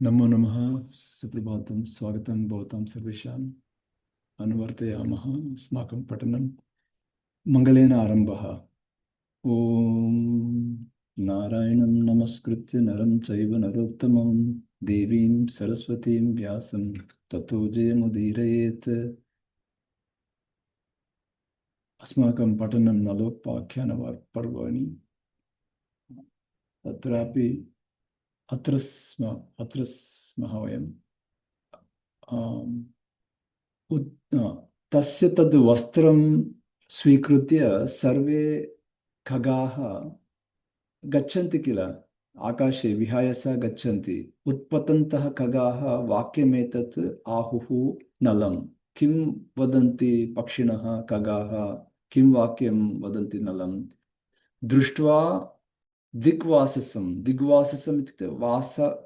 नमो नमः। सुप्रभातं, स्वागतं भवतां सर्वेषाम्। अनुवर्तयामः अस्माकं पठनं मङ्गलेन आरम्भः। ॐ नारायणं नमस्कृत्य नरं चैव नरोत्तमं देवीं सरस्वतीं व्यासं ततो जयमुदीरयेत्। अस्माकं पठनं नलोपाख्यानपर्वणि। तत्रापि अत्र स्मः वयम्। तस्य तद् वस्त्रं स्वीकृत्य सर्वे खगाः गच्छन्ति किल, आकाशे विहाय स गच्छन्ति। उत्पतन्तः खगाः वाक्यमेतत् आहुः नलं। किं वदन्ति पक्षिणः खगाः, किं वाक्यं वदन्ति नलं दृष्ट्वा दिग्वाससं। दिग्वाससम् इत्युक्ते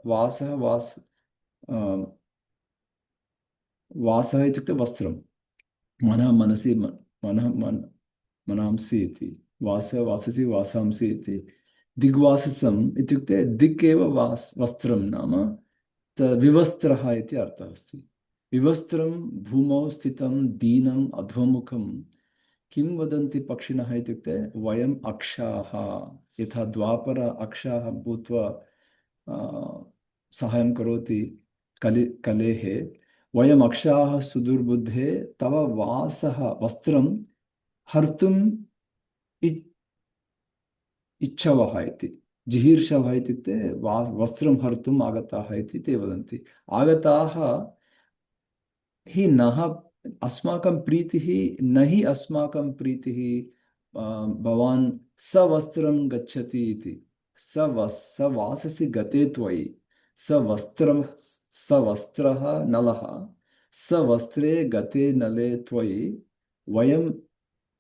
वासः अ, वासः इत्युक्ते वस्त्रं। मनः मनसि मनः मनांसि इति। वाससि वासांसि इति। दिग्वाससम् इत्युक्ते दिक् एव वस्त्रं नाम विवस्त्रः इति अर्थः अस्ति। विवस्त्रं भूमौ स्थितं दीनम् अधोमुखं किं वदन्ति पक्षिणः इत्युक्ते वयम् अक्षाः। यथा द्वापर अक्षाः भूत्वा आ, सहायं करोति कलेः। वयम् अक्षाः सुदुर्बुद्धे तव वासः वस्त्रं हर्तुम् इच्छवः इति। जिहीर्षवः इत्युक्ते वस्त्रं हर्तुम् आगताः इति ते वदन्ति। आगताः हि नः अस्माकं प्रीतिः न हि अस्माकं प्रीतिः। भवान् सवस्त्रं गच्छति इति। सवाससि गते त्वयि सवस्त्रः नलः। सवस्त्रे गते नले त्वयि वयम्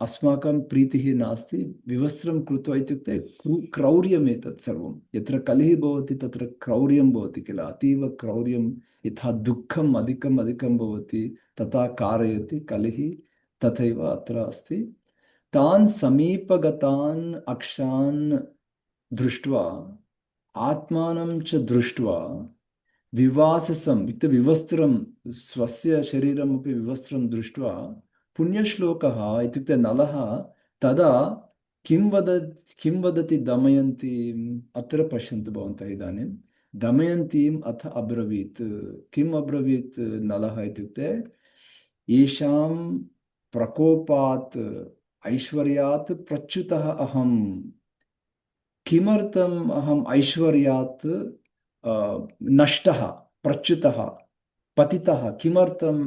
अस्माकं प्रीतिः नास्ति विवस्त्रं कृत्वा इत्युक्ते क्रौर्यमेतत् सर्वं। यत्र कलिः भवति तत्र क्रौर्यं भवति किल। अतीव क्रौर्यं, यथा दुःखम् अधिकम् अधिकं भवति तथा कारयति कलिः, तथैव अत्र अस्ति। तान् समीपगतान् अक्षान् दृष्ट्वा आत्मानं च दृष्ट्वा विवाससम् इत्युक्ते विवस्त्रं, स्वस्य शरीरमपि विवस्त्रं दृष्ट्वा पुण्यश्लोकः इत्युक्ते नलः तदा किं वदति दमयन्तीम्। अत्र पश्यन्तु भवन्तः इदानीं। दमयन्तीम् अथ अब्रवीत्। किम् अब्रवीत् नलः इत्युक्ते येषां प्रकोपात् ऐश्वर्यात् प्रच्युतः अहम्। किमर्थम् अहम् ऐश्वर्यात् नष्टः, प्रच्युतः, पतितः, किमर्थं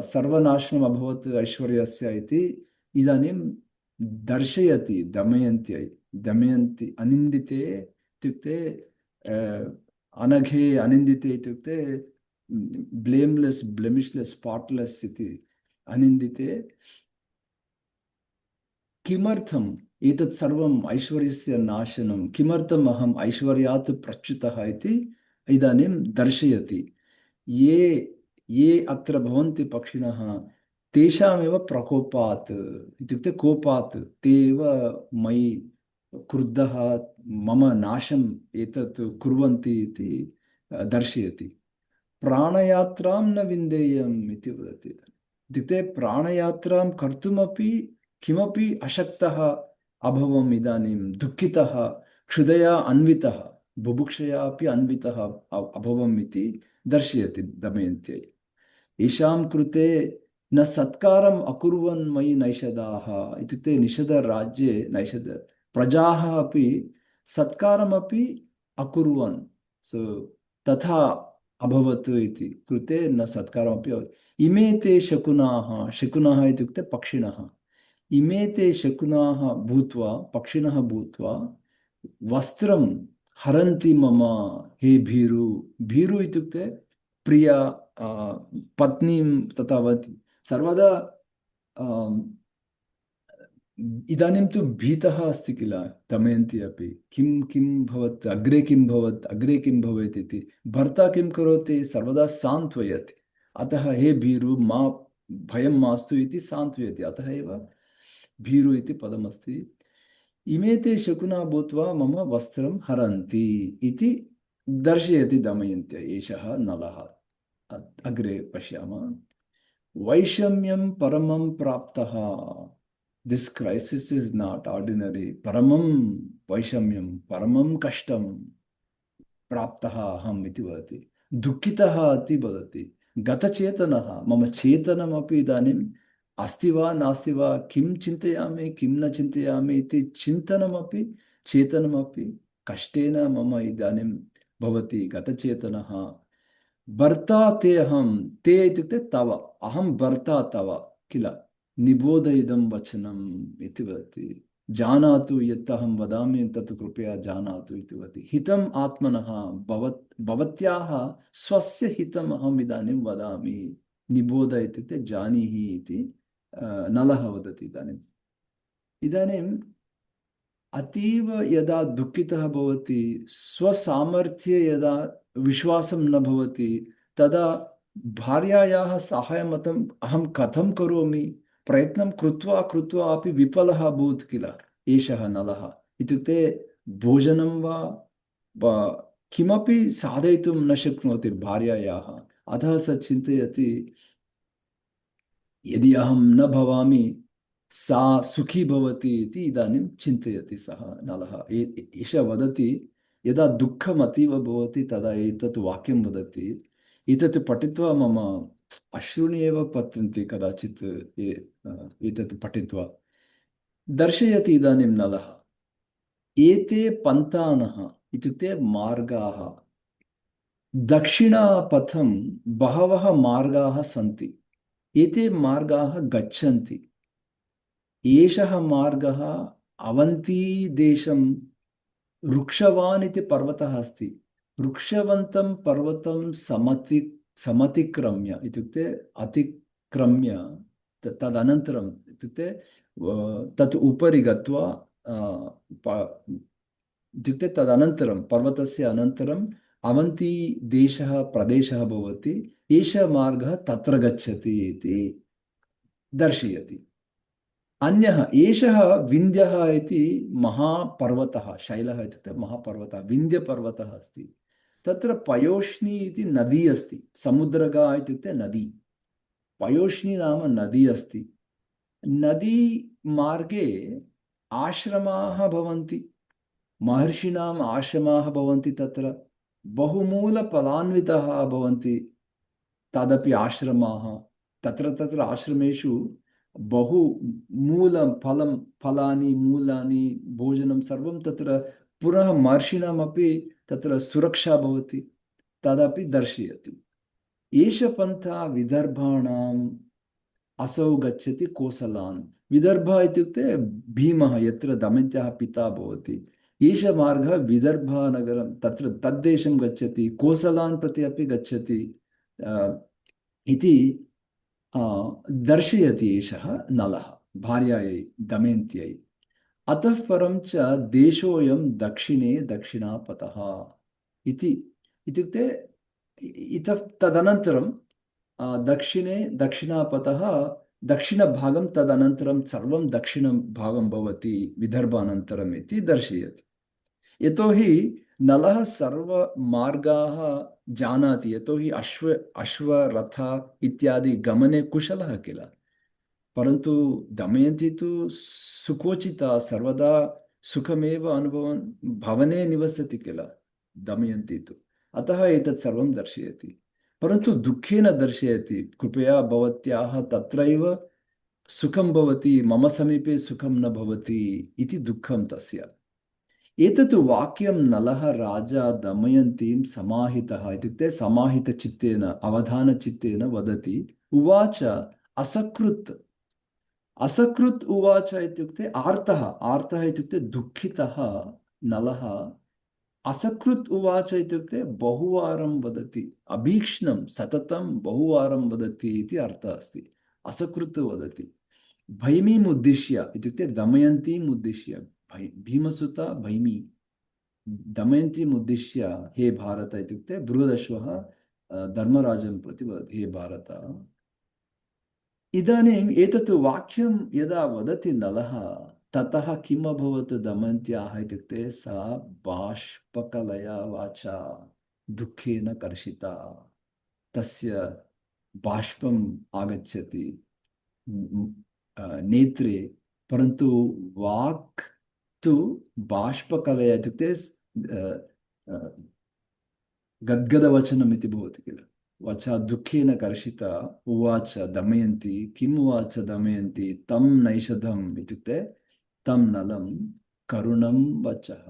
सर्वनाशनम् अभवत् ऐश्वर्यस्य इति इदानीं दर्शयति दमयन्त्यै। दमयन्ति अनिन्दिते इत्युक्ते अनघे अनिन्दिते इत्युक्ते ब्लेम्लेस् ब्लेमिश्लेस् स्पाट्लेस् इति। अनिन्दिते किमर्थम् एतत् सर्वम् ऐश्वर्यस्य नाशनं, किमर्थम् अहम् ऐश्वर्यात् प्रच्युतः इति इदानीं दर्शयति। ये ये अत्र भवन्ति पक्षिणः तेषामेव प्रकोपात् इत्युक्ते कोपात् ते एव मयि क्रुद्धः, मम नाशम् एतत् कुर्वन्ति इति दर्शयति। प्राणयात्रां न विन्देयम् इति वदति। इत्युक्ते प्राणयात्रां कर्तुमपि किमपि अशक्तः अभवम् इदानीं, दुःखितः, क्षुधया अन्वितः, बुभुक्षया अपि अन्वितः अभवम् इति दर्शयति दमयन्त्यै। येषां कृते न सत्कारम् अकुर्वन् मयि नैषदाः इत्युक्ते निषदराज्ये नैषद प्रजाः अपि सत्कारमपि अकुर्वन्। सो तथा अभवत् इति कृते न सत्कारमपि अभवत्। इमे ते शकुनाः। शकुनाः इत्युक्ते पक्षिणः। इमे ते शकुनाः भूत्वा, पक्षिणः भूत्वा वस्त्रं हरन्ति मम। हे भीरु। भीरु इत्युक्ते प्रिया पत्नीं तथा वदति सर्वदा। इदानीं तु भीतः अस्ति किल दमयन्ती अपि। किं भवत् अग्रे, किं भवत् अग्रे, किं भवेत् इति। भर्ता किं करोति, सर्वदा सान्त्वयति। अतः हे भीरु मा, भयं मास्तु इति सान्त्वयति। अतः एव भीरु इति पदमस्ति। इमे ते शकुना भूत्वा मम वस्त्रं हरन्ति इति दर्शयति दमयन्त्य एषः नलः। अग्रे पश्यामः। वैषम्यं परमं प्राप्तः। This crisis is not ordinary. परमं वैषम्यं, परमं कष्टं प्राप्तः अहम् इति वदति। दुःखितः इति वदति। गतचेतनः, मम चेतनमपि इदानीम् अस्ति वा नास्ति वा, किं चिन्तयामि किं न चिन्तयामि इति चिन्तनमपि चेतनमपि कष्टेन मम इदानीं भवति। गतचेतनः भर्ता ते अहं, ते इत्युक्ते तव, अहं भर्ता तव किल, निबोध इदं वचनम् इति वदति। जानातु यत् अहं वदामि तत् कृपया जानातु इति वदति। हितम् आत्मनः, भवत्याः स्वस्य हितम् अहम् इदानीं वदामि। निबोध इत्युक्ते जानीहि इति नलः वदति। इदानीम् इदानीं अतीव यदा दुःखितः भवति, स्वसामर्थ्ये यदा विश्वासं न भवति, तदा भार्यायाः साहाय्यमतम् अहं कथं करोमि, प्रयत्नं कृत्वा कृत्वा अपि विफलः अभूत् किल एषः नलः। इत्युक्ते भोजनं वा किमपि साधयितुं न शक्नोति भार्यायाः। अतः स चिन्तयति, यदि अहं न भवामि सा सुखी भवति इति इदानीं चिन्तयति सः नलः। एषः वदति, यदा दुःखम् अतीव भवति तदा एतत् वाक्यं वदति। एतत् पठित्वा मम अश्रूणि एव पतन्ति कदाचित्। एतत् पठित्वा दर्शयति इदानीं नलः। एते पन्थानः इत्युक्ते मार्गाः, दक्षिणापथं बहवः मार्गाः सन्ति। एते मार्गाः गच्छन्ति। एषः मार्गः अवन्तीदेशं वृक्षवान् इति पर्वतः अस्ति। वृक्षवन्तं पर्वतं समतिक्रम्य इत्युक्ते अतिक्रम्य तदनन्तरम् इत्युक्ते तत् उपरि गत्वा इत्युक्ते तदनन्तरं पर्वतस्य अनन्तरम् अवन्तीदेशः प्रदेशः भवति। एषः मार्गः तत्र गच्छति इति दर्शयति। अन्यः एषः विन्ध्यः इति महापर्वतः, शैलः इत्युक्ते महापर्वतः, विन्ध्यपर्वतः अस्ति। तत्र पयोष्णी इति नदी अस्ति। समुद्रगा इत्युक्ते नदी, पयोष्णी नाम नदी अस्ति। नदी मार्गे आश्रमाः भवन्ति, महर्षीणाम् आश्रमाः भवन्ति। तत्र बहुमूलफलान्विताः भवन्ति तदपि आश्रमाः। तत्र तत्र आश्रमेषु बहु मूलं फलं, फलानि मूलानि भोजनं सर्वं तत्र, पुनः महर्षिणामपि तत्र सुरक्षा भवति, तदपि दर्शयति। एष पन्था विदर्भाणाम् असौ गच्छति कोसलान्। विदर्भ इत्युक्ते भीमः, यत्र दमयन्त्याः पिता भवति। एष मार्गः विदर्भनगरं तत्र तद्देशं गच्छति, कोसलान् प्रति अपि गच्छति इति दर्शयति एषः नलः भार्यायै दमयन्त्यै। अतः परं च देशोऽयं दक्षिणे दक्षिणापथः इति, इत्युक्ते इतः तदनन्तरं दक्षिणे दक्षिणापथः, दक्षिणभागं तदनन्तरं सर्वं दक्षिणभागं भवति विदर्भानन्तरम् इति दर्शयति। यतोहि नलः सर्वमार्गाः जानाति, यतोहि अश्वरथ इत्यादि गमने कुशलः किल। परन्तु दमयन्ती तु सुकोचिता, सर्वदा सुखमेव अनुभवन् भवने निवसति किल दमयन्ती तु। अतः एतत् सर्वं दर्शयति, परन्तु दुःखेन दर्शयति। कृपया भवत्याः तत्रैव सुखं भवति, मम समीपे सुखं न भवति इति दुःखं तस्य। एतत् वाक्यं नलः राजा दमयन्तीं समाहितः इत्युक्ते समाहितचित्तेन, अवधानचित्तेन वदति। उवाच असकृत्। असकृत् उवाच इत्युक्ते आर्तः, आर्तः इत्युक्ते दुःखितः नलः। असकृत् उवाच इत्युक्ते बहुवारं वदति, अभीक्ष्णं सततं बहुवारं वदति इति अर्थः अस्ति। असकृत् वदति। भैमीम् उद्दिश्य इत्युक्ते दमयन्तीम् उद्दिश्य, भीमसुता भैमी, दमयन्तीम् उद्दिश्य, हे भारत इत्युक्ते बृहदश्वः धर्मराजं प्रति वदति, हे भारत। इदानीम् एतत् वाक्यं यदा वदति नलः, ततः किम् अभवत् दमयन्त्याः इत्युक्ते सा बाष्पकलया वाचा दुःखेन कर्षिता तस्य बाष्पम् आगच्छति नेत्रे परन्तु वाक् तु बाष्पकलया इत्युक्ते गद्गदवचनम् इति भवति किल वचा दुःखेन कर्षिता उवाच दमयन्ती किम् उवाच दमयन्ती तं नैषधम् इत्युक्ते तं नलं करुणं वचः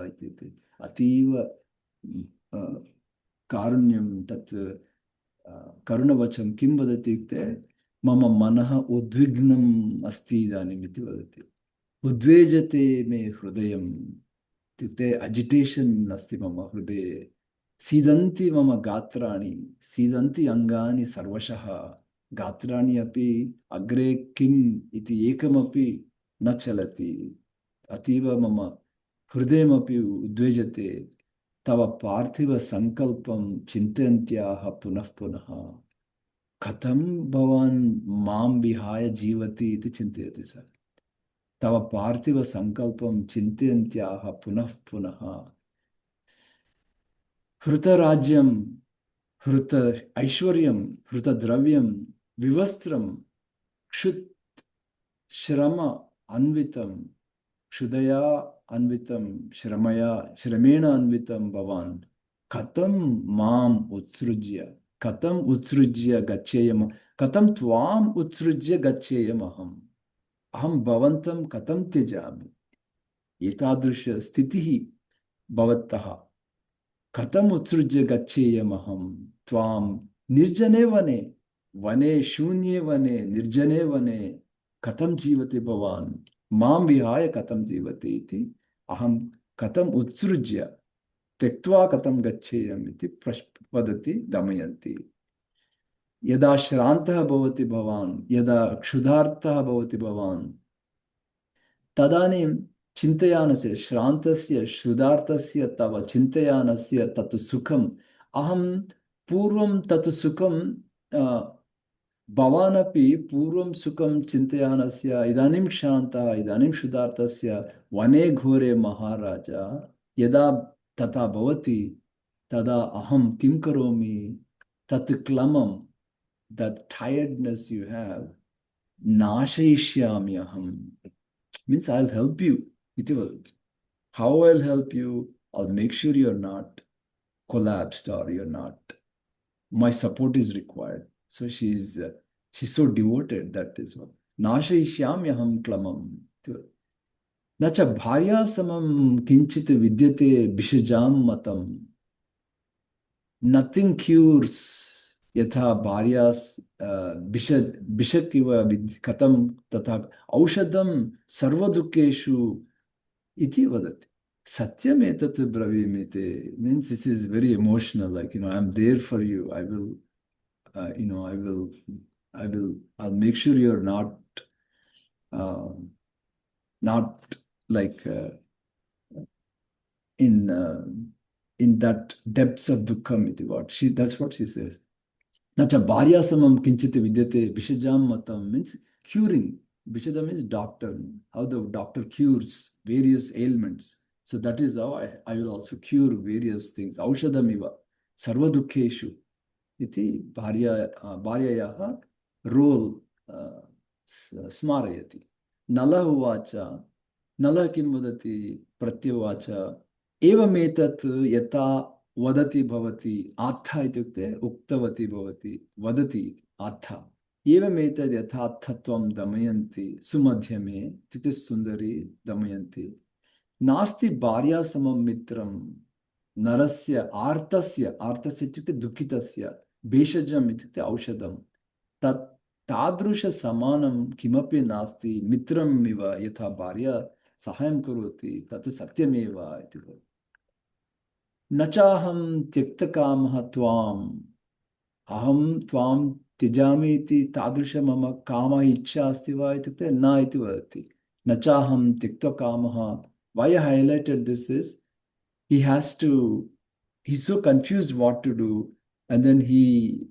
इत्युक्ते अतीव कारुण्यं तत् करुणवचनं किं वदति इत्युक्ते मम मनः उद्विग्नम् अस्ति इदानीम् इति वदति उद्वेजते मे हृदयम् इत्युक्ते अजिटेशन् अस्ति मम हृदये सीदन्ति मम गात्राणि सीदन्ति अङ्गानि सर्वशः गात्राणि अपि अग्रे किम् इति एकमपि न चलति अतीव मम हृदयमपि उद्वेजते तव पार्थिवसङ्कल्पं चिन्तयन्त्याः पुनः पुनः कथं भवान् मां विहाय जीवति इति चिन्तयति सः तव पार्थिवसङ्कल्पं चिन्तयन्त्याः पुनः पुनः हृतराज्यं हृत ऐश्वर्यं हृतद्रव्यं विवस्त्रं क्षुत् श्रम अन्वितं क्षुधया अन्वितं श्रमेण अन्वितं भवान् कथं माम् उत्सृज्य गच्छेयम् कथं त्वाम् उत्सृज्य गच्छेयमहम् अहं भवन्तं कथं त्यजामि एतादृश स्थितिः भवतः कथम् उत्सृज्य गच्छेयमहं त्वां निर्जने वने शून्ये वने निर्जने वने कथं जीवति भवान् मां विहाय कथं जीवति इति अहं कथम् उत्सृज्य त्यक्त्वा कथं गच्छेयम् इति वदति दमयन्ती यदा श्रान्तः भवति भवान् यदा क्षुधार्तः भवति भवान् तदानीं चिन्तयानस्य श्रान्तस्य क्षुधार्तस्य तव चिन्तयानस्य तत् सुखम् अहं पूर्वं तत् सुखं भवानपि पूर्वं सुखं चिन्तयानस्य इदानीं श्रान्तः इदानीं क्षुधार्तस्य वने घोरे महाराजा यदा तथा भवति तदा अहं किं करोमि तत् क्लमं that tiredness you have नाशयिष्यामि अहं means I'll help you iti vadati how I'll help you I'll make sure you're not collapsed or you're not my support is required so she's so devoted that is what नाशयिष्यामि अहं क्लमं न च भार्या समं किंचित विद्यते भिषजां मतं nothing cures यथा भार्या बिषक् इव कथं तथा औषधं सर्वदुःखेषु इति वदति सत्यम् एतत् ब्रवीमि इति means this is very emotional like I am there for you I will I'll make sure you're not like in that depths of dukkam iti what that's what she says nacha bharyasamam kinchit vidyate bishajam matam means curing bishada means doctor how the doctor cures various ailments so that is how I will also cure various things aushadamiva sarva dukkeshu iti bharyayah role स्मारयति नलः उवाच नलः किं वदति प्रत्युवाच एवमेतत् यथा वदति भवति आत्था इत्युक्ते उक्तवती भवति वदति आत्था एवमेतत् यथार्थत्वं दमयन्ति सुमध्यमे इत्युक्ते सुन्दरी दमयन्ति नास्ति भार्या समं मित्रं नरस्य आर्तस्य इत्युक्ते दुःखितस्य भेषजम् इत्युक्ते औषधं तत् तादृश समानं किमपि नास्ति मित्रम् इव यथा भार्या सहायं करोति तत् सत्यमेव इति न चाहं त्यक्तकामः त्वाम् अहं त्वां त्यजामि इति तादृश मम काम इच्छा अस्ति वा इत्युक्ते न इति वदति न चाहं त्यक्तकामः why I highlighted this is he's so confused what to do and then he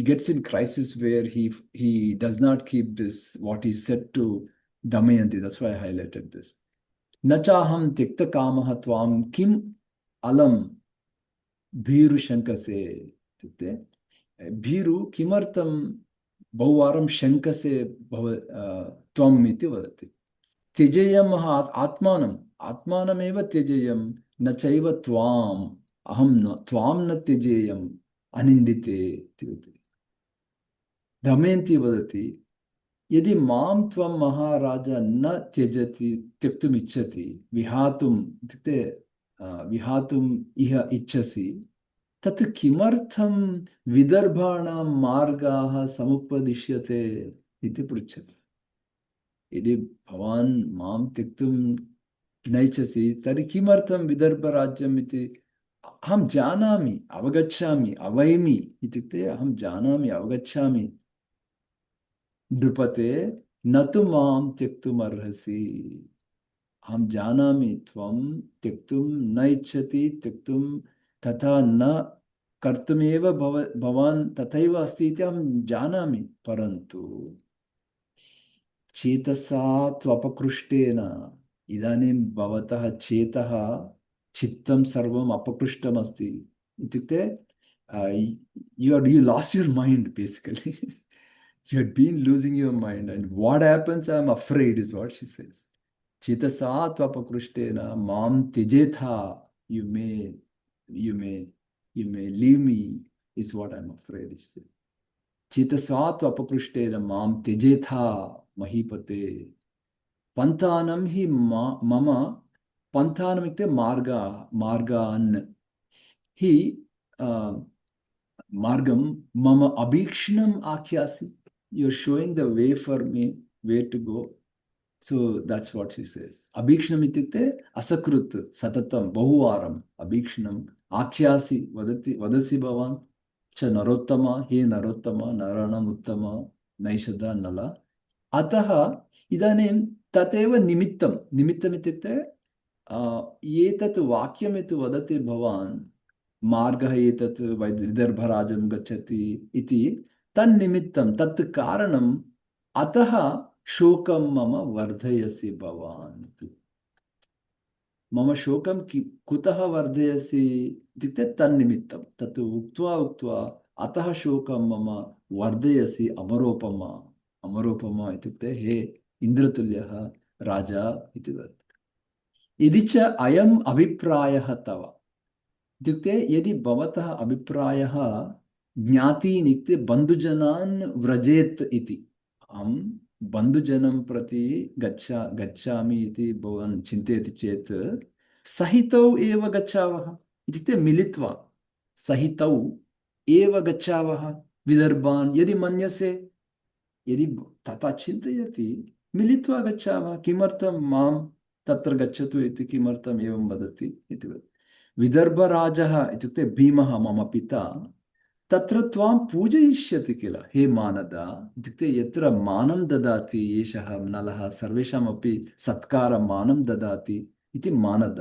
gets in crisis where he does not keep this what he said to Damayanti. That's why I highlighted this. Nachaham tikta kamaha tvam kim अलं भीरुशङ्कसे इत्युक्ते भीरु किमर्थं बहुवारं शङ्कसे त्वम् इति वदति। त्यजेयम् आत्मानम् आत्मानमेव त्यजेयं न चैव त्वाम् अहं न त्वां न त्यजेयम् अनिन्दिते इति वदति। दमयन्ती वदति यदि मां त्वं महाराज न त्यजति त्यक्तुमिच्छति विहातुम् इत्युक्ते विहातुम् इह इच्छसि तत् किमर्थं विदर्भाणां मार्गाः समुपदिश्यते इति पृच्छति। यदि भवान् मां त्यक्तुं नैच्छसि तर्हि किमर्थं विदर्भराज्यम् इति अहं जानामि अवगच्छामि अवैमि इत्युक्ते अहं जानामि अवगच्छामि नृपते न तु मां त्यक्तुमर्हसि। अहं जानामि त्वं त्यक्तुं न इच्छति त्यक्तुं तथा न कर्तुमेव भवान् तथैव अस्ति इति अहं जानामि परन्तु चेतसा त्वपकृष्टेन इदानीं भवतः चेतः चित्तं सर्वम् अपकृष्टमस्ति इत्युक्ते you lost your mind basically. You had been losing your mind and what happens I'm afraid is what she says. Chitasa tvapakrishtena mam tyejetha you may you may leave me is what I'm afraid she says. Chitasa tvapakrishtena mam tyejetha mahipate pantanam hi mama pantanam itte margan hi margam mama abhikshanam akhyasi. You're showing the way for me where to go. So that's what she says. Abhikshanam ityukte asakrut satatam bahuvaram abhikshanam akhyasi vadasi bhavan cha narottama he narottama naranam uttama naishada nala atah idanim tatev nimittam ityukte एतत् वाक्यम् इति वदति भवान् मार्गः एतत् विदर्भराजं गच्छति इति तन्निमित्तं तत् कारणम् अतः शोकं मम वर्धयसि भवान् मम शोकं कुतः वर्धयसि इत्युक्ते तन्निमित्तं तत् उक्त्वा अतः शोकं मम वर्धयसि अमरोपमा अमरोपमा इत्युक्ते हे इन्द्रतुल्यः राजा इति वदति यदि च अयम् अभिप्रायः तव इत्युक्ते यदि भवतः अभिप्रायः ज्ञातीन् इत्युक्ते बन्धुजनान् व्रजेत् इति अहं बन्धुजनं प्रति गच्छामि इति भवान् चिन्तयति चेत् सहितौ एव गच्छावः इत्युक्ते मिलित्वा सहितौ एव गच्छावः विदर्भान् यदि मन्यसे यदि तथा चिन्तयति मिलित्वा गच्छावः किमर्थं मां तत्र गच्छतु इति किमर्थम् एवं वदति इति विदर्भराजः इत्युक्ते भीमः मम पिता तत्र त्वां पूजयिष्यति किल हे मानद इत्युक्ते यत्र मानं ददाति एषः नलः सर्वेषामपि सत्कारमानं ददाति इति मानद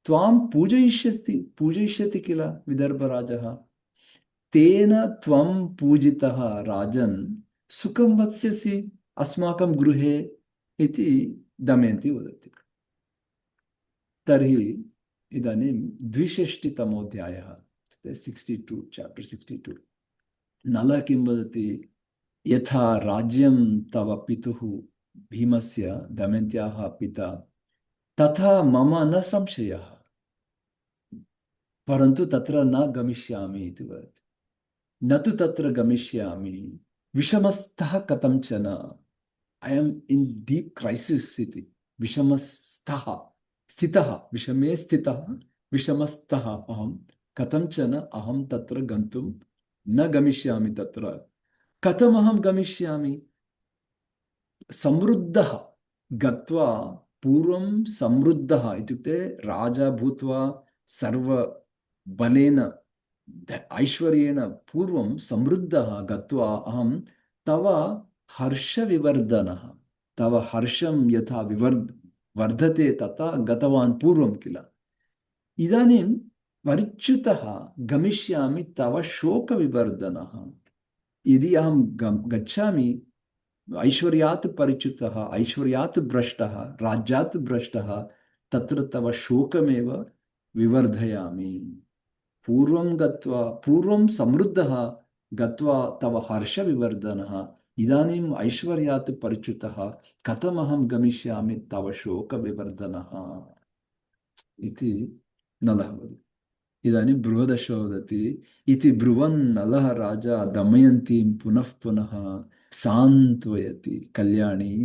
त्वां पूजयिष्यति किल विदर्भराजः तेन त्वं पूजितः राजन् सुखं वत्स्यसि अस्माकं गृहे इति दमयन्ती वदति तर्हि इदानीं 62तमोऽध्यायः 62 चैप्टर 62 नलः किं वदति यथा राज्यं तव पितुः भीमस्य दमयन्त्याः पिता तथा मम न संशयः परन्तु तत्र न गमिष्यामि इति वदति न तु तत्र गमिष्यामि विषमस्तः कथञ्चन I am in deep crisis इति विषमस्तः स्थितः विषमे स्थितः विषमस्तः अहं कथञ्चन अहं तत्र गन्तुं न गमिष्यामि तत्र कथमहं गमिष्यामि समृद्धः गत्वा पूर्वं समृद्धः इत्युक्ते राजा भूत्वा सर्वबलेन ऐश्वर्येण पूर्वं समृद्धः गत्वा अहं तव हर्षविवर्धनः तव हर्षं यथा वर्धते तथा गतवान् पूर्वं किल इदानीं परिच्युतः गमिष्यामि तव शोकविवर्धनः यदि अहं गच्छामि ऐश्वर्यात् परिच्युतः ऐश्वर्यात् भ्रष्टः राज्यात् भ्रष्टः तत्र तव शोकमेव विवर्धयामि। पूर्वं समृद्धः गत्वा तव हर्षविवर्धनः, इदानीम् ऐश्वर्यात् परिच्युतः कथमहं गमिष्यामि तव शोकविवर्धनः इति नलः वदति। इदानीं बृहदश्वः वदति, इति ब्रुवन् नलः राजा दमयन्तीं पुनः पुनः सान्त्वयति कल्याणी,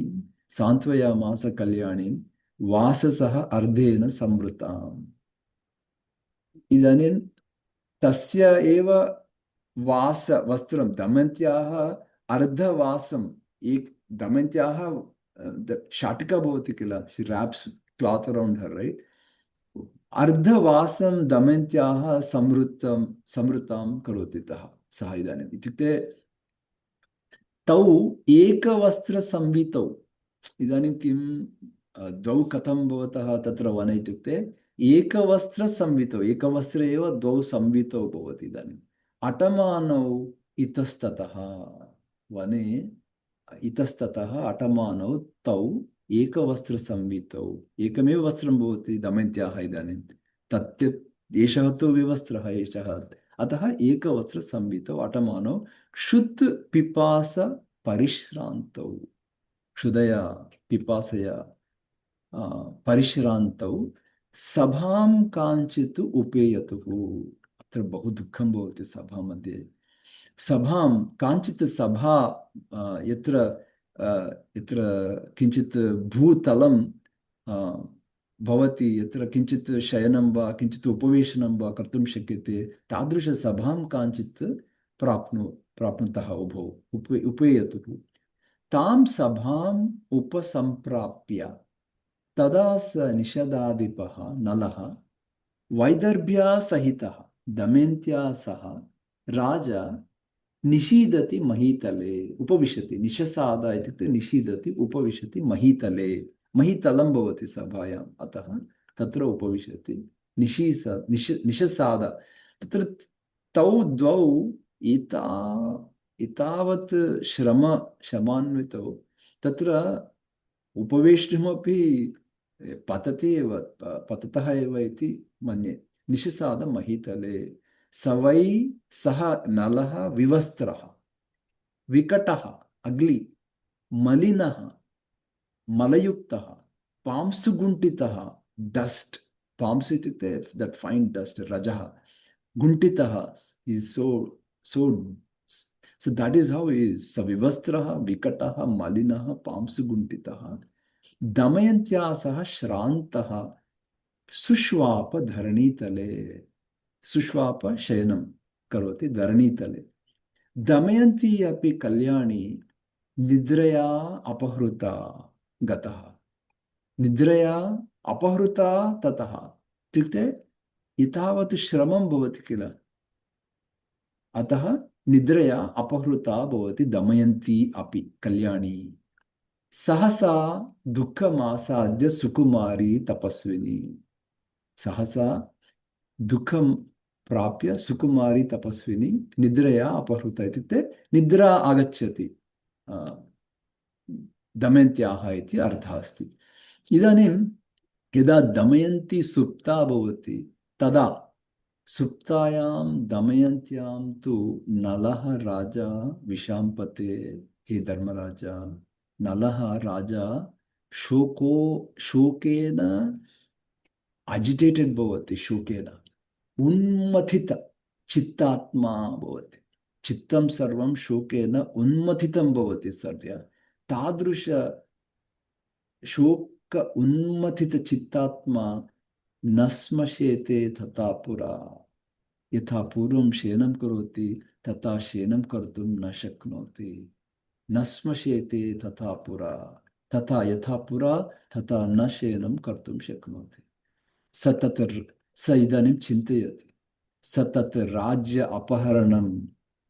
सान्त्वयामास कल्याणीं वाससः अर्धेन संवृताम्। इदानीं तस्य एव वस्त्रं, दमयन्त्याः अर्धवासम्, दमयन्त्याः शाटिका भवति किल, she wraps cloth around her, right? अर्धवासं दमयन्त्याः संवृतां करोति सः इदानीम्। इत्युक्ते तौ एकवस्त्रसंवितौ, इदानीं किं द्वौ कथं भवतः तत्र वने इत्युक्ते एकवस्त्रसंवितौ, एकवस्त्रे एव द्वौ संवितौ भवति। इदानीम् अटमानौ इतस्ततः, वने इतस्ततः अटमानौ तौ एकवस्त्रसंवितौ, एकमेव वस्त्रं भवति दमयन्त्याः इदानीं, तत् एषः तु विवस्त्रः एषः, अतः एकवस्त्रसंवितौ अटमानौ क्षुत् पिपास परिश्रान्तौ, क्षुधया पिपासया परिश्रान्तौ सभां काञ्चित् उपेयतुः। अत्र बहु दुःखं भवति सभा मध्ये। सभां काञ्चित् सभा, यत्र यत्र किञ्चित् भूतलं भवति, यत्र किञ्चित् शयनं वा किञ्चित् उपवेशनं वा कर्तुं शक्यते, तादृशसभां काञ्चित् प्राप्नुतः उभौ उपेयतुः। तां सभाम् उपसम्प्राप्य तदा स निषदाधिपः नलः वैदर्भ्या सहितः दमयन्त्या सह राजा निषीदति महीतले, उपविशति, निषसाद इत्युक्ते निषीदति, उपविशति महीतले, महीतलं भवति सभायाम्, अतः तत्र उपविशति, निषसाद, तत्र तौ द्वौ एतावत् श्रमान्वितौ, तत्र उपवेष्टुमपि पततः एव इति मन्ये। निषसाद महीतले, स वै सः नलः विवस्त्रः, विकटः, अग्लि, मलिनः, मलयुक्तः, पांसुगुण्टितः, डस्ट्, पांसु इत्युक्ते दट् फैन् डस्ट्, रजः, गुण्टितः is so that is how he is. स विवस्त्रः, विकटः, मलिनः, पांसुगुण्टितः, दमयन्त्या सह श्रान्तः, सुष्वाप धरणीतले, सुष्वाप शयनं करोति धरणीतले। दमयन्ती अपि कल्याणी निद्रया अपहृता गतः, निद्रया अपहृता ततः, इत्युक्ते एतावत् श्रमं भवति किल, अतः निद्रया अपहृता भवति दमयन्ती अपि कल्याणी। सहसा दुःखमासाद्य सुकुमारी तपस्विनी, सहसा दुःखं प्राप्य सुकुमारी तपस्विनी निद्रया अपहृता, इत्युक्ते निद्रा आगच्छति दमयन्त्याः इति अर्थः अस्ति। इदानीं यदा दमयन्ती सुप्ता भवति, तदा सुप्तायां दमयन्त्यां तु नलः राजा विशाम्पते, हे धर्मराजा, नलः राजा शोकेन अजिटेटेड् भवति, शोकेन उन्मथित चित्तात्मा भवति, चित्तं सर्वं शोकेन उन्मथितं भवति सर्य, तादृश शोक उन्मथित चित्तात्मा न स्मशेते तथा पुरा, यथा पूर्वं शयनं करोति तथा शयनं कर्तुं न शक्नोति, न स्मशेते तथा पुरा, तथा यथा पुरा तथा न शयनं कर्तुं शक्नोति। स इदानीं चिन्तयति, स तत् राज्य अपहरणं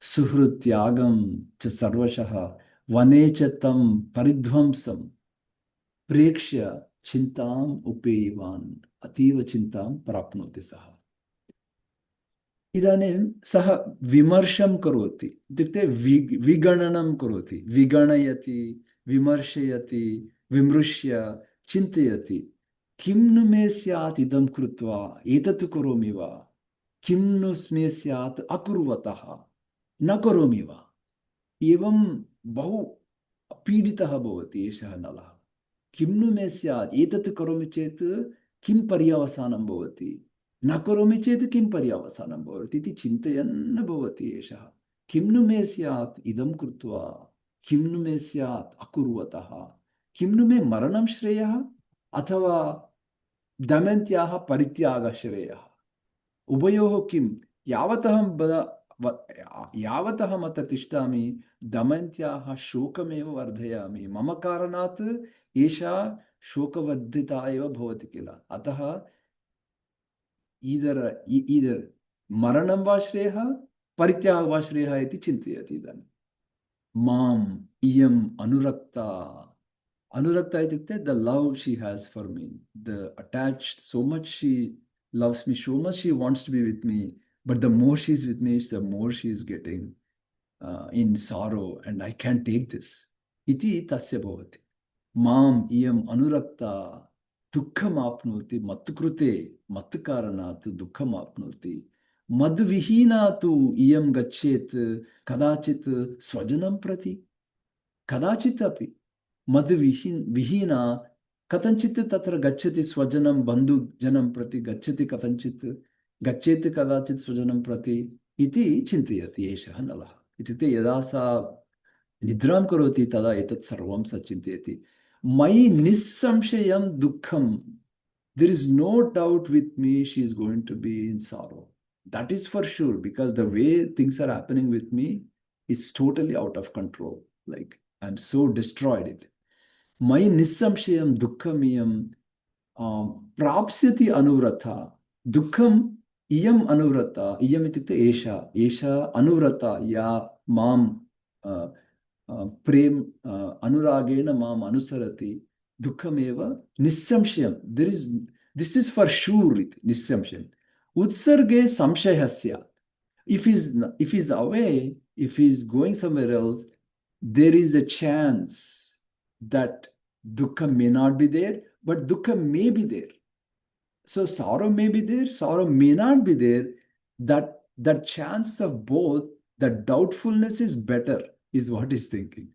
सुहृत्यागं च सर्वशः वने च तं परिध्वंसं प्रेक्ष्य चिन्ताम् उपेयवान्, अतीव चिन्तां प्राप्नोति सः। इदानीं सः विमर्शं करोति, इत्युक्ते विगणनं करोति, विगणयति, विमर्शयति, विमृश्य चिन्तयति, किं नु मे स्यात् इदं कृत्वा एतत् करोमि वा किं नु मे स्यात् अकुर्वतः न करोमि वा एवं बहु पीडितः भवति एषः नलः किं नु मे स्यात् एतत् करोमि चेत् किं पर्यवसानं भवति न करोमि चेत् किं पर्यवसानं भवति इति चिन्तयन् भवति एषः किं नु मे स्यात् इदं कृत्वा किं नु मे स्यात् अकुर्वतः किं नु मे मरणं श्रेयः अथवा दमयन्त्याः परित्यागः श्रेयः उभयोः किं यावतहं यावतहम् अत्र तिष्ठामि दमयन्त्याः शोकमेव वर्धयामि मम कारणात् एषा शोकवर्धिता एव भवति किल अतः ईदर् मरणं वा श्रेयः परित्यागः वा श्रेयः इति चिन्तयति इदानीं माम् इयम् अनुरक्ता Anurakta itukte, the love she has for me, the attached, so much she loves me, so much she wants to be with me, but the more she's with me, the more she is getting in sorrow, and I can't take this. Iti tasya bhavati. Mam iyam anurakta dukham apnoti matkrute matkaranat dukham apnoti. Madvihina tu iyam gachet kadachit swajanam prati. Kadachit api. मद्विहीना कथञ्चित् तत्र गच्छति स्वजनं बन्धुजनं प्रति गच्छति कथञ्चित् गच्छेत् कदाचित् स्वजनं प्रति इति चिन्तयति एषः नलः इत्युक्ते यदा सा निद्रां करोति तदा एतत् सर्वं स चिन्तयति मयि निस्संशयं दुःखं there is no doubt with me she is going to be in sorrow that is for sure because the way things are happening with me is totally out of control like I'm so destroyed मयि निस्संशयं दुःखमियं प्राप्स्यति अनुव्रता दुःखम् इयम् अनुव्रता इयम् इत्युक्ते एषा अनुव्रता या मां प्रेम अनुरागेण माम् अनुसरति दुःखमेव निस्संशयं दिस् इस् फॉर शूर् इति निस्संशयम् उत्सर्गे संशयः स्यात् if he's away if he's going somewhere else there is a chance that dukkha may not be there, but dukkha may be there. So sorrow may be there, sorrow may not be there. That chance of both, that doubtfulness is better, is what he's thinking.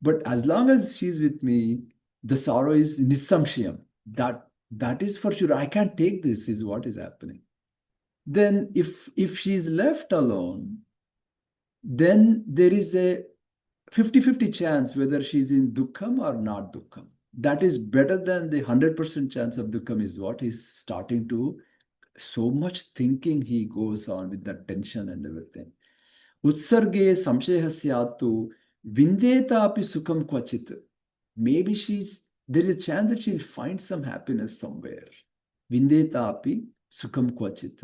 But as long as she's with me, the sorrow is nissamshayam. That is for sure. I can't take this, is what is happening. Then if she's left alone, then there is a 50-50 chance whether she's in dukkham or not dukkham. That is better than the 100% chance of dukkham is what he's starting to, so much thinking he goes on with that tension and everything. Utsarge samshayah syatu vindeta api sukham kvachit. Maybe there is a chance that she'll find some happiness somewhere. Vindeta api sukham kvachit.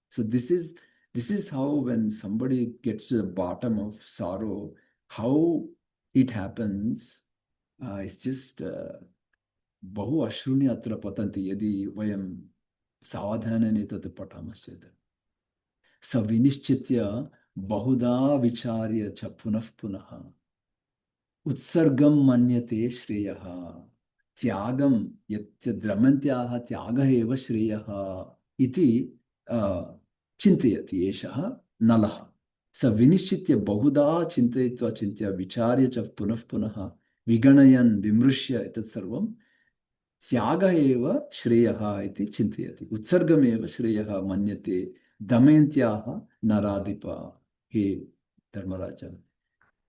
So this is how when somebody gets to the bottom of sorrow, how it happens, it's just बहु अश्रूणि अत्र पतन्ति यदि वयं सावधानेन एतत् पठामश्चेत् स विनिश्चित्य बहुधा विचार्य च पुनः पुनः उत्सर्गं मन्यते श्रेयः त्यागं यत् द्रमन्त्याः त्यागः एव श्रेयः इति चिन्तयति एषः नलः स विनिश्चित्य बहुधा चिन्तयित्वा चिन्त्य विचार्य च पुनः पुनः विगणयन् विमृश्य एतत् सर्वं त्यागः एव श्रेयः इति चिन्तयति उत्सर्गमेव श्रेयः मन्यते दमयन्त्याः नराधिप हे धर्मराज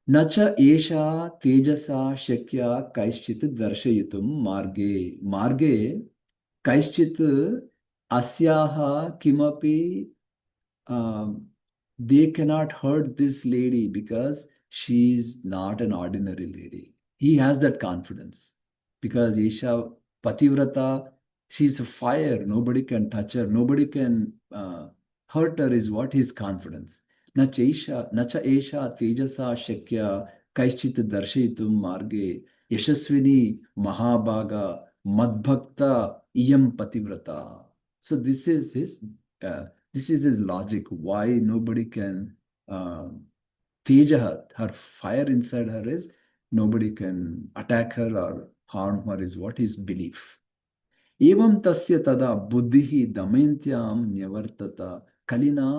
न च एषा तेजसा शक्या कैश्चित् दर्शयितुं मार्गे मार्गे कैश्चित् अस्याः किमपि they cannot hurt this lady because she's not an ordinary lady. He has that confidence because Isha Pativrata, she's a fire. Nobody can touch her. Nobody can hurt her is what his confidence. Nacha Esha Tejasa Shakya Kaischit Darshitum Marge Yashaswini Mahabhaga Madbhakta Iyam Pativrata. So this is his logic. Why nobody can Teja, her fire inside her is nobody can attack her or harm her is what his belief. एवं तस्य तदा बुद्धिः दमयन्त्यां न्यवर्तत Kalina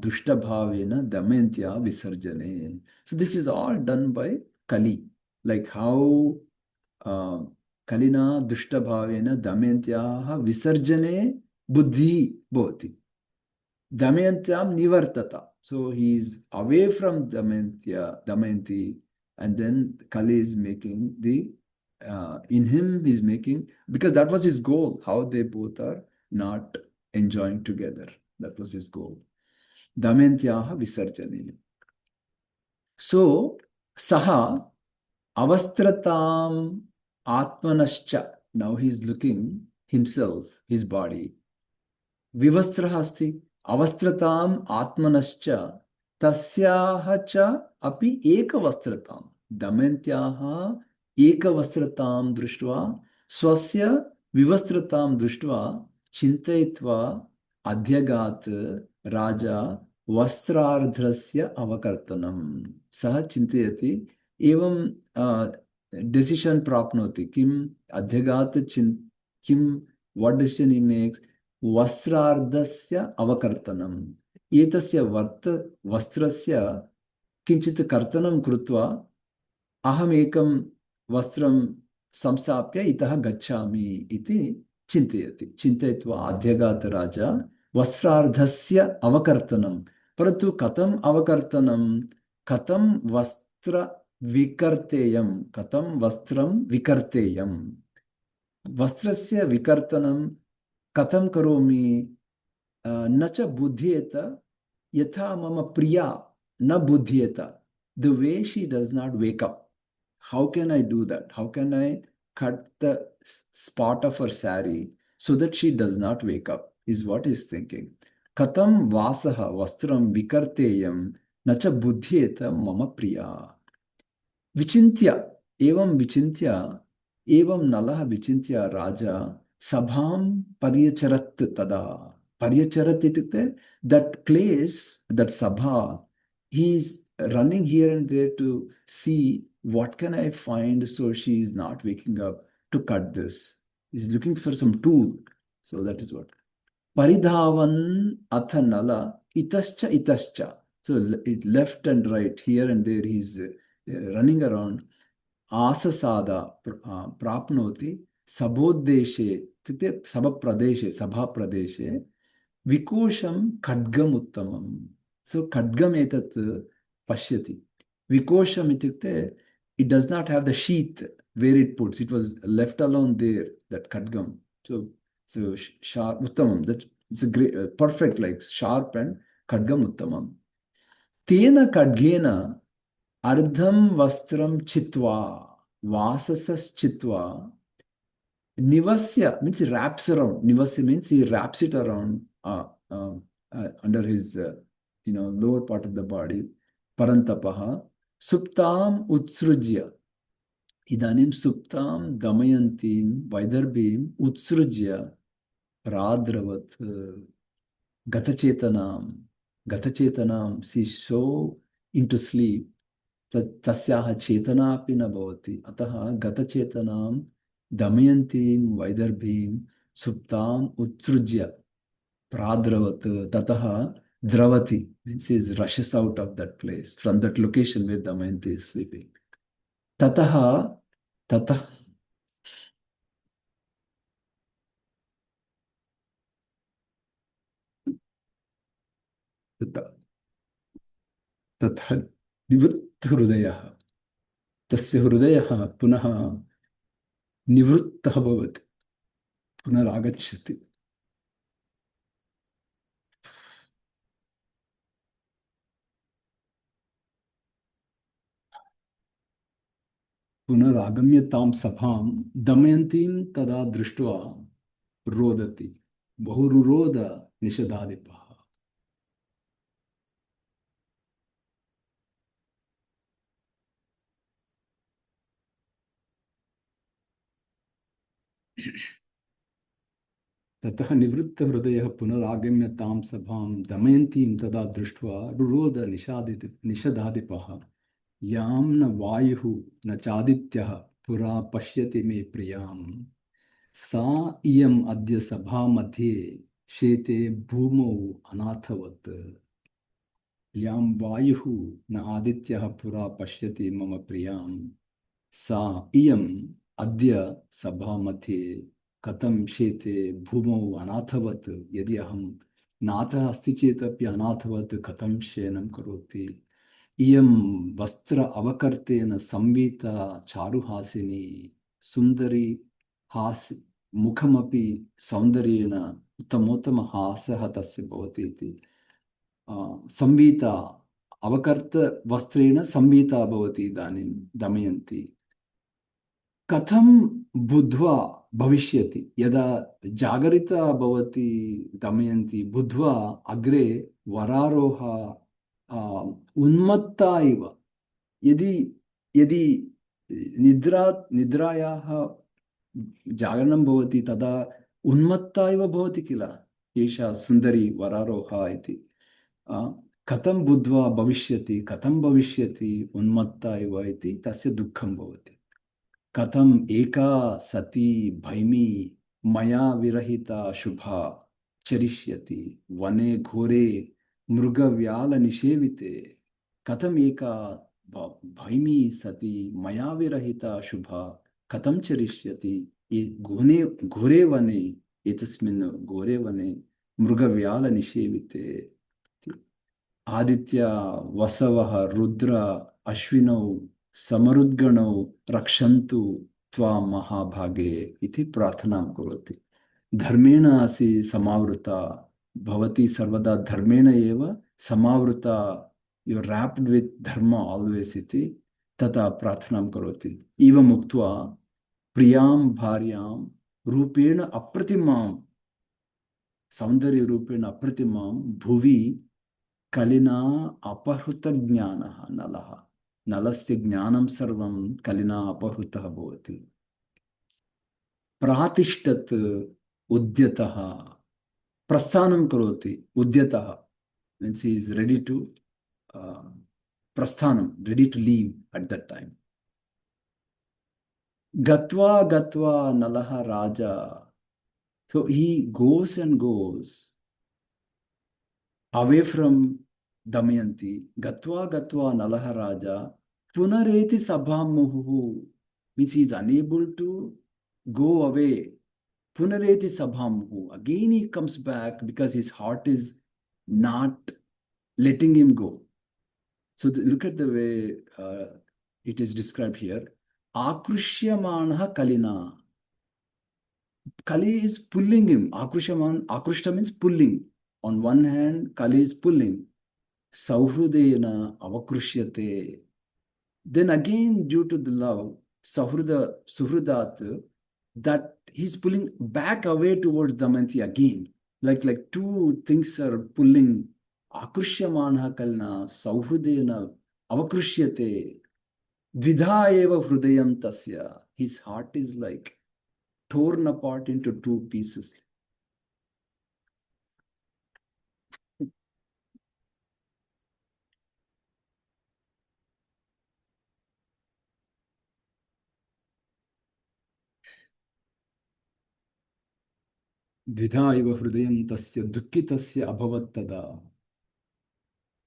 दुष्टभावेन दमयन्त्या विसर्जने. So this is all done by Kali, like how Kalina दुष्टभावेन दमयन्त्याः विसर्जने बुद्धिः भवति. Damayantyam nivartata. So he is away from Damayanti, and then Kali is making in him he's making, because that was his goal, how they both are not enjoying together. That was his goal. Damyantyaha visarjane. So, Saha avastratam atmanascha. Now he's looking himself, his body. विवस्त्रः अस्ति अवस्त्रताम् आत्मनश्च तस्याः च अपि एकवस्त्रतां दमयन्त्याः एकवस्त्रतां दृष्ट्वा स्वस्य विवस्त्रतां दृष्ट्वा चिन्तयित्वा अध्यगात् राजा वस्त्रार्धस्य अवकर्तनं सः चिन्तयति एवं डिसिशन् प्राप्नोति किम् अध्यगात् किं what decision he makes वस्त्रार्धस्य अवकर्तनम् एतस्य वस्त्रस्य किञ्चित् कर्तनं कृत्वा अहमेकं वस्त्रं संस्थाप्य इतः गच्छामि इति चिन्तयति चिन्तयित्वा अध्यगात् राजा वस्त्रार्धस्य अवकर्तनं परन्तु कथम् अवकर्तनं कथं वस्त्र विकर्तेयं कथं वस्त्रं विकर्तेयं वस्त्रस्य विकर्तनं कथं करोमि न च बुध्येत यथा मम प्रिया न बुध्येत the way she does not wake up. How can I do that? How can I cut the spot of her sari so that she does not wake up is what he's thinking. Katam vasaha vastram vikarteyam na cha buddhyeta mama priya. Vichintya evam vichintya evam nalah vichintya raja sabham paryacharat tada. Paryacharat itukte, that place, that sabha, he is running here and there to see what can I find so she is not waking up to cut this. He's looking for some tool. So that is what. Paridhavan atha nala itascha itascha. So left and right, here and there, he's running around. Asasada prapnoti sabodeshe, sabha pradeshe, vikosham khadgam uttamam. So khadgam etat pashyati. Vikosham itukte, it does not have the sheath where it puts. It was left alone there, that khadgam. So sharp, uttamam. That it's a great, perfect, like sharp and khadgam uttamam. Tena khadgena ardham vastram chitva vasasas chitva nivasya means he wraps around. Nivasya means he wraps it around under his lower part of the body. Parantapaha suptam utsrujya. Idanim suptam damayantim vaidarbhim utsrujya pradravat gatachetanam. She's so into sleep. तस्याः चेतना अपि न भवति अतः गतचेतनां दमयन्तीं वैदर्भीं सुप्ताम् उत्सृज्य प्राद्रवत् ततः द्रवति means is rushes out of that place from that location where Damayanti is sleeping. Tataha tata ततः निवृत्तहृदयः तस्य हृदयः पुनः निवृत्तः भवति पुनरागच्छति. पुनरागम्यतां सभां दमयन्तीं तदा दृष्ट्वा रोदति बहुरुरोद निषदाधिपः. ततः निवृत्तहृदयः पुनरागम्य तां सभां दमयन्तीं तदा दृष्ट्वा रुरोद निषदाधिपः यां न वायुः न चादित्यः पुरा पश्यति मे प्रियाम्. सा इयम् अद्य सभामध्ये शेते भूमौ अनाथवत् यां वायुः न आदित्यः पुरा पश्यति मम प्रियां सा इयम् अद्य सभामध्ये कथं शेते भूमौ अनाथवत् यदि अहं नाथः अस्ति चेदपि अनाथवत् कथं शयनं करोति इयं वस्त्र अवकर्तेन संवीता चारुहासिनी सुन्दरी हास् मुखमपि सौन्दर्येण उत्तमोत्तमहासः तस्य भवति इति संवीता अवकर्तवस्त्रेण संवीता भवति इदानीं दमयन्ती कथं बुद्ध्वा भविष्यति यदा जागरिता भवति दमयन्ती बुद्ध्वा अग्रे वरारोह उन्मत्ता इव यदि यदि निद्रायाः जागरणं भवति तदा उन्मत्ता इव भवति किल एषा सुन्दरी वरारोहा इति कथं बुद्ध्वा भविष्यति कथं भविष्यति उन्मत्ता इव इति तस्य दुःखं भवति कथम् एका सती भैमी मया विरहिता शुभा चरिष्यति वने घोरे मृगव्यालनिषेविते कथम् एका भैमी सती मया विरहिता शुभा कथं चरिष्यति घोरे घोरे वने एतस्मिन् घोरे वने मृगव्यालनिषेविते आदित्य वसवः रुद्र अश्विनौ समरुद्गणौ रक्षन्तु त्वां महाभागे इति प्रार्थनां करोति धर्मेण असि समावृता भवति सर्वदा धर्मेण एव समावृता यु रैप्ड विथ धर्म ऑलवेज इति तथा प्रार्थनां करोति एवम् उक्त्वा प्रियां भार्यां रूपेण अप्रतिमां सौन्दर्यरूपेण अप्रतिमां भुवि कलिना अपहृतज्ञानः नलः नलस्य ज्ञानं सर्वं कलिना अपहृतः भवति प्रातिष्ठत् उद्यतः प्रस्थानं करोति उद्यतः means he is ready to प्रस्थानं ready to leave at that time गत्वा गत्वा नलः राजा so he goes and goes away from Damayanti gatva gatva nalaha raja punareti sabham muhu means he is unable to go away punareti sabham muhu again he comes back because his heart is not letting him go so look at the way it is described here akrushyamanaha kalina Kali is pulling him. Akrushta means pulling. On one hand, Kali is pulling. Sauhrudena avakrushyate. Then again, due to the love, Suhrudat, that he's pulling back away towards Damayanti again. Like two things are pulling. Akrushyamanaha kalna, Sauhrudena avakrushyate. Dvidha eva hrudayam tasya. His heart is like torn apart into two pieces. द्विधा इव हृदयं तस्य दुःखितस्य अभवत् तदा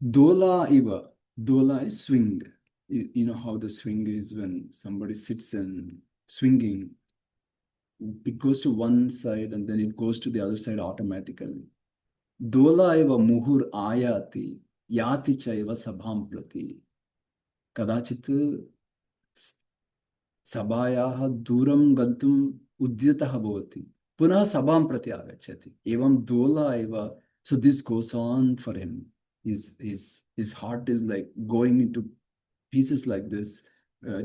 dola iva dola is swing you know how the swing is when somebody sits and swinging it goes to one side and then it goes to the other side automatically dola iva muhur ayati yati cha iva sabham prati kadachit सभायाः दूरं गन्तुम् उद्यतः भवति पुनः सभां प्रति आगच्छति एवं दोला एव so this goes on for him his heart is like going into pieces like this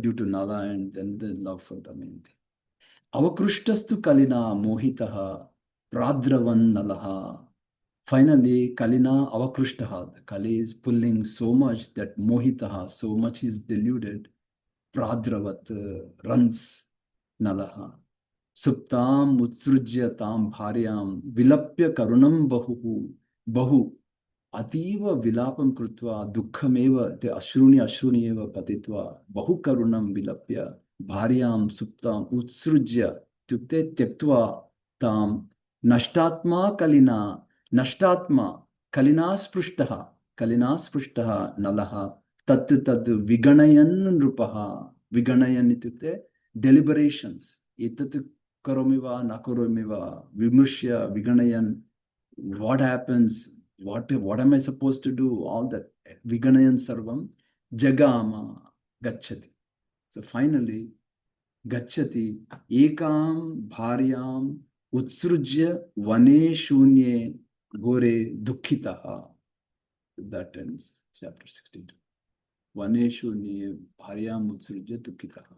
due to Nala and then the love for Damayanti avakrushtastu kalina mohitaha pradravan nalaha finally kalina avakrushtaha Kali is pulling so much that mohitaha so much is deluded Pradravat runs Nalaha. Suptam utsrujya tam bharyam vilapya karunam bahu ativa vilapam krutva dukhameva te ashruni eva patitva bahu karunam vilapya bharyam suptam utsrujya इत्युक्ते त्यक्त्वा तां नष्टात्मा कलिना, नष्टात्मा कलिना स्पृष्टः नलः तत् तद् विगणयन् नृपः। विगणयन् इत्युक्ते डेलिबरेशन्स्, एतत् करोमि वा न करोमि वा विमृश्य विगणयन्, what happens, what am I supposed to do, all that viganayan sarvam jagama gacchati. So finally gacchati ekam bharyam utsrujya vane shunye gore dukhitaha. That ends chapter 62. Vane shunye bharyam utsrujya dukhitaha.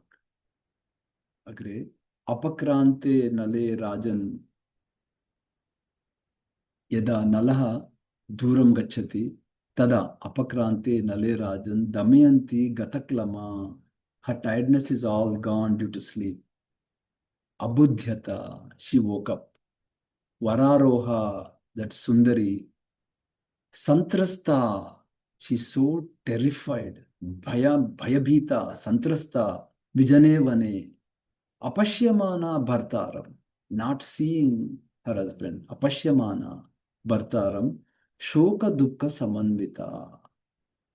Agre apakrante nale rajan यदा नलः दूरं गच्छति तदा अपक्रांते नले राजन् Damayanti गतक्लमा. Her tiredness is all gone due to sleep. Abudhyata, she woke up. Vararoha, that Sundari. Santrasta, she's so terrified. Bhayabhita, Santrasta, Vijane Vane. Apashyamana Bhartaram, not seeing her husband. Apashyamana Bhartaram, Shoka Dukkha Samanvita.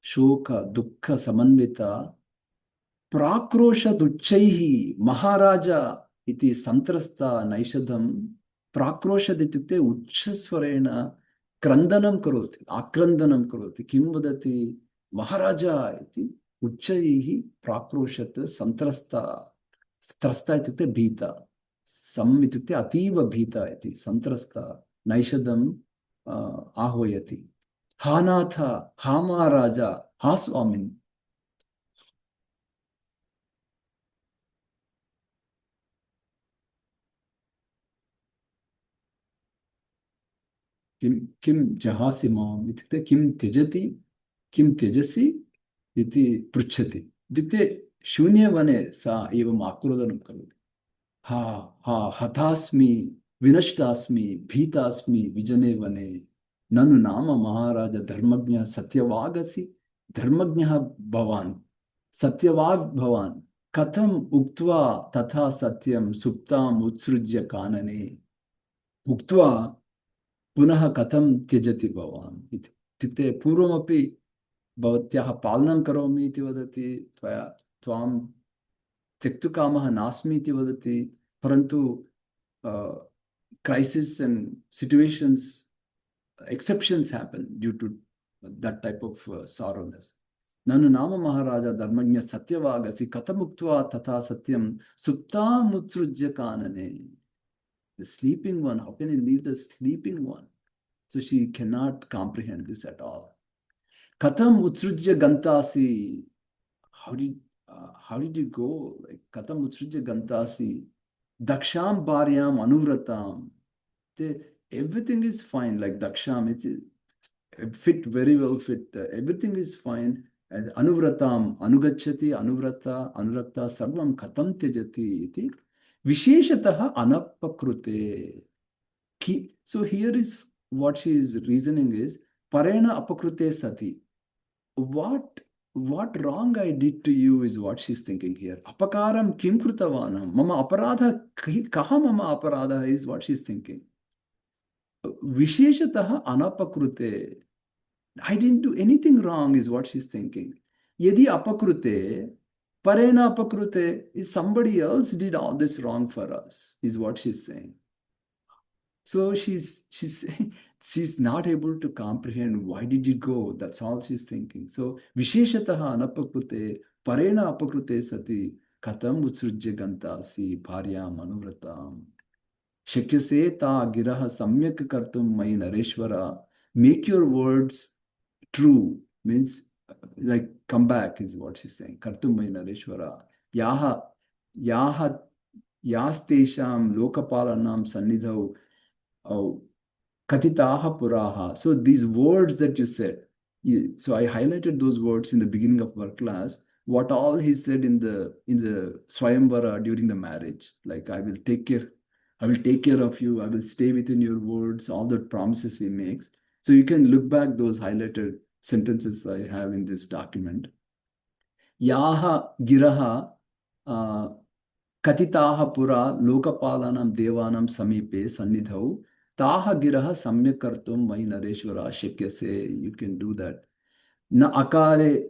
Shoka Dukkha Samanvita. Prakrosha Duchaihi Maharaja iti Santrasta Naishadam. Prakrosha itukte Uchchaswarena Krandanam Karoti, Akrandanam Karoti. Kim vadati Maharaja iti Uchchaihi Prakroshat Santrasta. Trasta itukte Bhita. Sam itukte Ativa Bhita iti Santrasta Naishadam Ahvayati. Hanatha, Hamaraja, Haswamin. किं जहासि माम् इत्युक्ते किं त्यजति, किं त्यजसि इति पृच्छति। इत्युक्ते शून्यवने सा एवम् आक्रोदनं करोति। हा हा हतास्मि, विनष्टास्मि, भीतास्मि विजने वने। ननु नाम महाराज धर्मज्ञः सत्यवागसि। धर्मज्ञः भवान्, सत्यवाग् भवान्, कथम् उक्त्वा तथा सत्यं सुप्ताम् उत्सृज्य कानने। उक्त्वा पुनः कथं त्यजति भवान् इति। इत्युक्ते पूर्वमपि भवत्याः पालनं करोमि इति वदति, त्वां त्यक्तुकामः नास्मि इति वदति, परन्तु crisis and situations, exceptions happen due to that type of sorrowness. Nanu nama Maharaja Dharmagnya Satyavagasi Katamuktva Tata Satyam Suptamutsurujya Kanane. The sleeping one, how can he leave the sleeping one? So she cannot comprehend this at all. Katam Utsrujya Gantasi. How did you go? Like Katam Utsrujya Gantasi. Daksham Bharyam Anuvratam. Everything is fine, like Daksham, it's fit, very well fit. Everything is fine. And Anuvratam, Anugachati, Anuvrata, Anurata, Sarvam Katam Tejati iti. Visheshataha Anapakrute. So here is what she is reasoning is, Parena Apakrute Sati. What wrong I did to you is what she's thinking here. Apakaram kim krutavanam. Mama aparadha, kaha mama aparadha is what she's thinking. Visheshataha anapakrute. I didn't do anything wrong is what she's thinking. Yadi apakrute, parena apakrute is somebody else did all this wrong for us, is what she's saying. So she's not able to comprehend why did you go. That's all she's thinking. So visheshataha anapakrute parena apakrute sati katam utsrujya gantasi bharyam anuvratam. Shakyase ta giraha samyak kartum mai nareshwara. Make your words true, means like come back is what she's saying. Kartum mai nareshwara. Yaha yastesham lokapalanam sannidhau katitaha puraha. So these words that you said, so I highlighted those words in the beginning of our class. What all he said in the Swayamvara during the marriage, like I will take care of you, I will stay within your words, all the promises he makes. So you can look back those highlighted sentences I have in this document. Yaha giraha कथिताः पुरा लोकपालानां देवानां समीपे सन्निधौ ताः गिरः सम्यक् कर्तुं मयि नरेश्वर शक्यसे. You can do that. Na akare,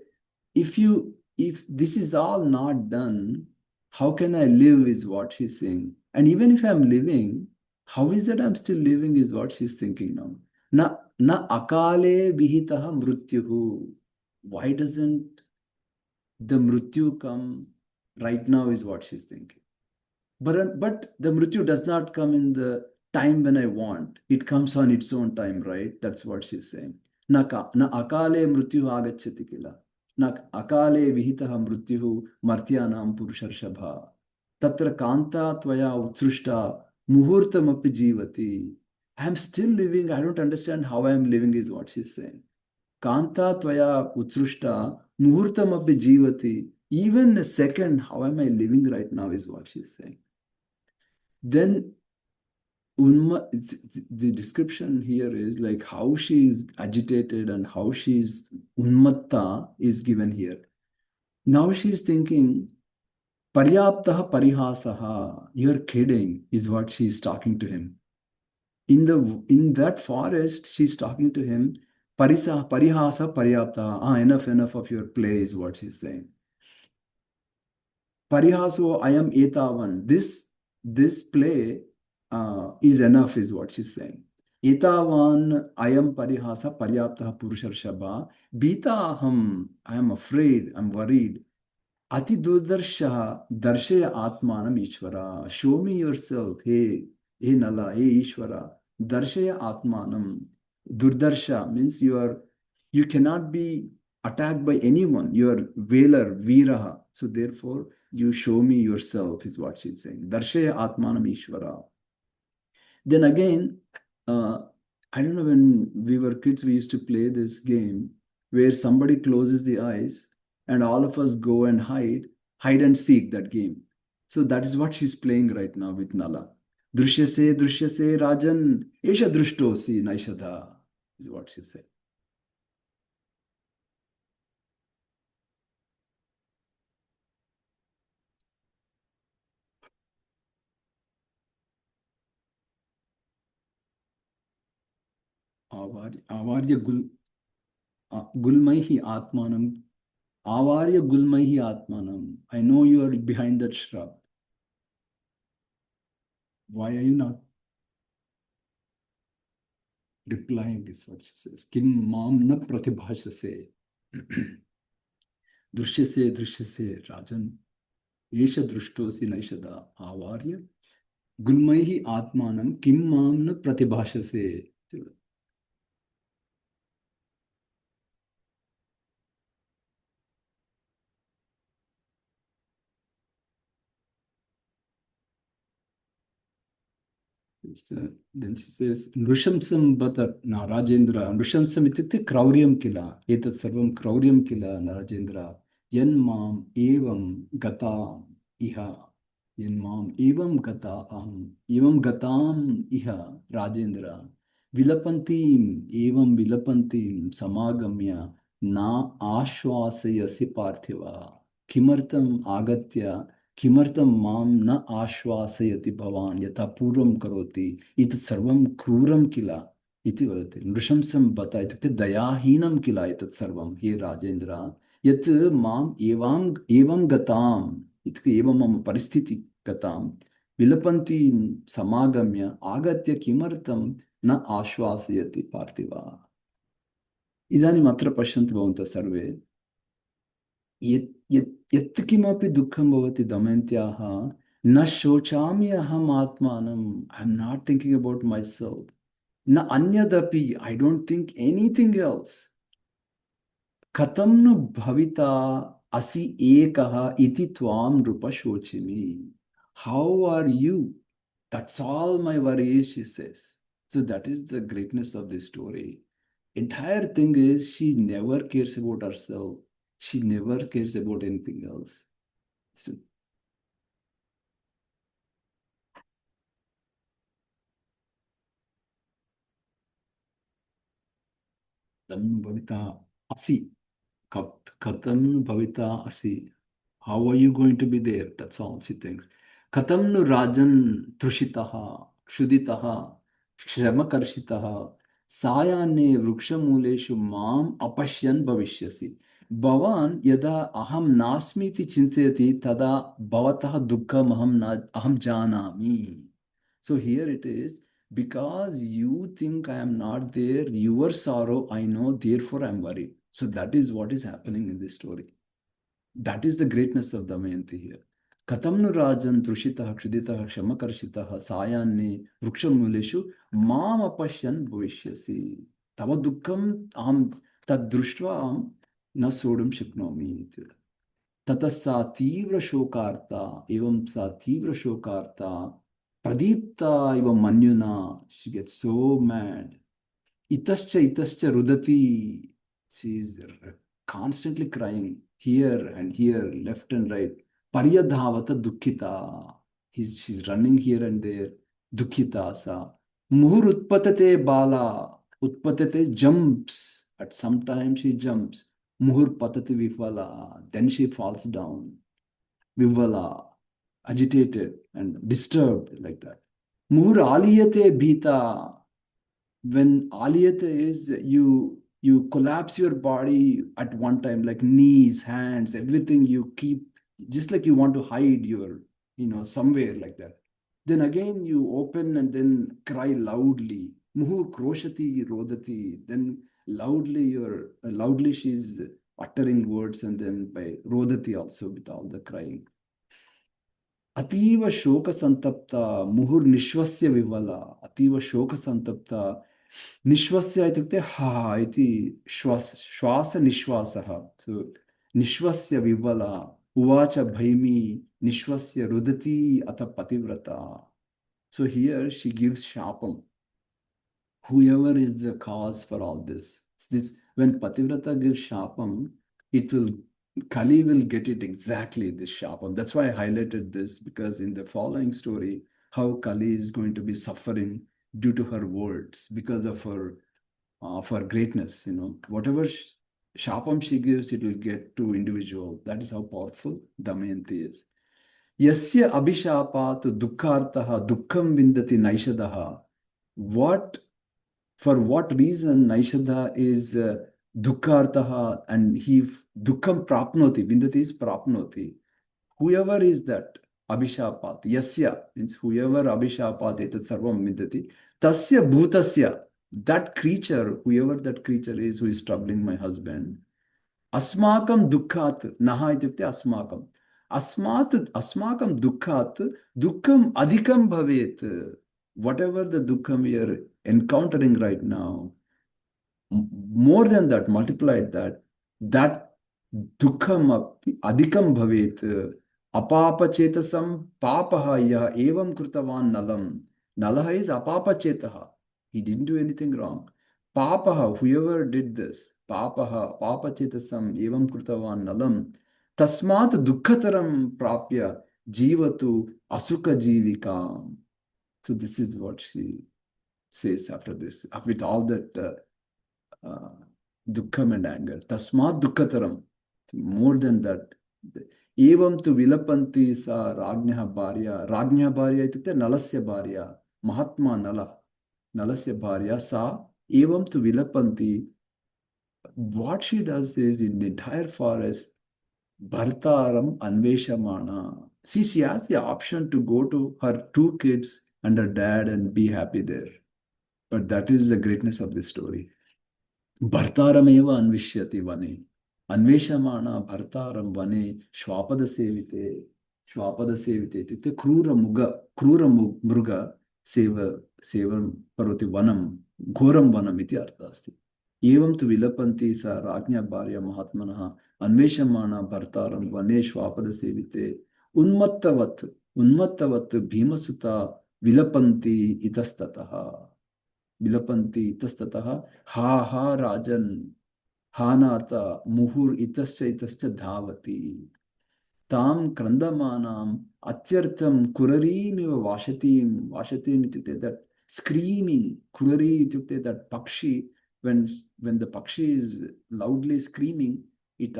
if this is all not done, how can I live is what she's saying. And even if I'm living, how is that I'm still living is what she's thinking now. Na akale vihitaha mrutyuhu. Why doesn't the mrityu come right now is what she's thinking. But the mrityu does not come in the time when I want. It comes on its own time, right? That's what she's saying. Na akale mrityu agachyati kila. Na akale vihitaha mrityuhu martyanam purusharshabha. Tatra kanta tvaya utsrushta muhurtamapi jivati. I'm still living. I don't understand how I'm living is what she's saying. Kanta tvaya utsrushta muhurtamapi jivati. Even a second, how am I living right now is what she's saying. Then the description here is like how she is agitated and how she's unmatta is given here. Now she's thinking, Paryaptaha parihasaha, you're kidding, is what she's talking to him. In that forest, she's talking to him, parihasa paryaptaha, enough of your play is what she's saying. Parihaso ayam etavan. This play is enough, is what she's saying. Etavan ayam parihasa paryaptaha purusharshabha. Bita aham, I am afraid, I'm worried. Ati durdarsha darshaya atmanam ishvara. Show me yourself, hey Nala, hey Ishvara. Darshaya atmanam. Durdarsha means you cannot be attacked by anyone. You are Velar, Viraha. So therefore, you show me yourself, is what she's saying. Darshaya atmanam Ishvara. Then again, I don't know, when we were kids, we used to play this game where somebody closes the eyes and all of us go and hide and seek that game. So that is what she's playing right now with Nala. Drishyase, Drishyase, Rajan, Esha Drushtosi, Naishadha, is what she said. Avarya Gulmaihi Atmanam. Avarya Gulmaihi Atmanam. I know you are behind that shrub. Why are you not replying, is what she says. Kim mam na pratibhashase. Drishyase, Drishyase, Rajan. Esha drushtosi naishada. Avarya. Gulmaihi Atmanam. Kim mam na pratibhashase. Then she says, Nrushamsam bata na Rajendra. Nrushamsam ityukte krauryam kila. Etat sarvam krauryam kila na Rajendra. Yan mam evam gata iha. Yan mam evam gata aham. Evam gatam iha Rajendra. Vilapantim evam vilapantim samagamya na ashwasayasi parthiva. Kimartam agatya किमर्थं मां न आश्वासयति भवान् यथा पूर्वं करोति एतत् सर्वं क्रूरं किल इति वदति नृशंसं बत इत्युक्ते दयाहीनं किल एतत् सर्वं हे राजेन्द्र यत् माम् एवं गताम् इत्युक्ते एवं मम परिस्थिति गतां विलपन्तीं समागम्य आगत्य किमर्थं न आश्वासयति पार्थिव इदानीम् अत्र पश्यन्तु भवन्तः सर्वे यत् किमपि दुःखं भवति दमयन्त्याः न शोचामि अहम् आत्मानम् I am not thinking about myself न अन्यदपि I don't think anything else कथं नु भविता असि एकः इति त्वां नृप शोचिमि how are you that's all my worry is, she says. So that is the greatness of this story. Entire thing is she never cares about herself. She never cares about anything else. So, katham bhavita asi. Katham bhavita asi. How are you going to be there? That's all she thinks. कथं नु राजन् तृषितः क्षुदितः श्रमकर्षितः सायान्ने वृक्षमूलेषु माम् अपश्यन् भविष्यसि. भवान् यदा अहं नास्मि इति चिन्तयति तदा भवतः दुःखम् अहं जानामि. So here it is, because you think I am not there, your sorrow I know, therefore I am worried. So that is what is happening in this story. That is the greatness of Damayanti here. Katam nu rajan trushitah kshuditah kshamakarshitah sayanne vrukshamuleshu mam apashyan bhavishyasi. Tava dukkham aham tad društva aham na sodum shaknomi. ततः सा तीव्र शोकार्ता एवं सा तीव्र शोकार्ता प्रदीप्ता इव मन्युना. She gets so mad. Itascha rudati. She is constantly crying here and here, left and right. Paryadhavata dukkita. She's running here and there. Dukkita sa. Muhur utpatate bala. Utpatate jumps. At some time she jumps. Muhur patati vivala. Then she falls down. Vivala. Agitated and disturbed like that. Muhur aliyate bhita. When aliyata is you collapse your body at one time, like knees, hands, everything you keep, just like you want to hide your, somewhere like that. Then again you open and then cry loudly. Muhu kroshati rodati. Then loudly she's uttering words, and then by rodati also with all the crying. अतीव शोक संतप्ता मुहुर्निश्वस्य विवला. अतीव शोक संतप्ता निश्वस्य इत्युक्ते हा इति श्वास निश्वासः. सो निश्वस्य विवला उवाच भैमी निश्वस्य रुदती अथ पतिव्रता. So here she gives shapam. Whoever is the cause for all this. When Pativrata gives shapam, Kali will get it exactly, this shapam. That's why I highlighted this, because in the following story, how Kali is going to be suffering due to her words, because of her greatness. Whatever shapam she gives, it will get to individual. That is how powerful Damayanti is. Yasya abhishapat dukkhartaha dukkham vindati naishadaha. For what reason Naishadha is dukkhartaha, and he dukkham prapnoti. Vindati is prapnoti. Whoever is that abhishapat, yasya means whoever abhishapat etat sarvam vindati, tasya bhutasya, that creature, whoever that creature is who is troubling my husband, अस्माकं दुःखात् नः इत्युक्ते अस्माकं अस्माकं दुःखात् दुःखम् अधिकं भवेत्. Whatever the dukkham we are encountering right now, more than that, multiplied that dukkham adhikam bhavet. Apapa chetasam papaha yah evam krutavan nalam. Nalaha is apapa chetaha. He didn't do anything wrong. Papaha, whoever did this, papa chetasam evam krutavan nalam. Tasmat dukkhataram prapya jivatu asuka jivikam. So this is what she says after this, with all that dukkham and anger. Tasmat dukkhataram. More than that. Evam tu vilapanti sa rajnyaha bharya. Rajnyaha bharya itukte nalasya bharya. Mahatma nala. Nalasya bharya sa evam tu vilapanti. What she does is, in the entire forest, Bhartaram Anveshamana. See, she has the option to go to her two kids and her dad and be happy there. But that is the greatness of this story. Bhartarameva Anvishyati Vane. Anveshamana Bhartaram Vane Shwapada Sevite. Shwapada Sevite. Itukte Krura Mruga Sevam Paroti Vanam. Ghoram Vanam iti artha asti. Evam tu vilapanti sa rajnya bharya mahatmanaha अन्वेषमाना भर्तारं वने श्वापद सेविते उन्मत्तवत् भीमसुता विलपन्ति इतस्ततः हा राजन् हा नाता मुहुर् इतश्च धावति ताम क्रन्दमानाम् अत्यर्थं कुररीमिव वाशतीम् इत्युक्ते that screaming. Kurari itukte that pakshi, when the pakshi is loudly screaming, it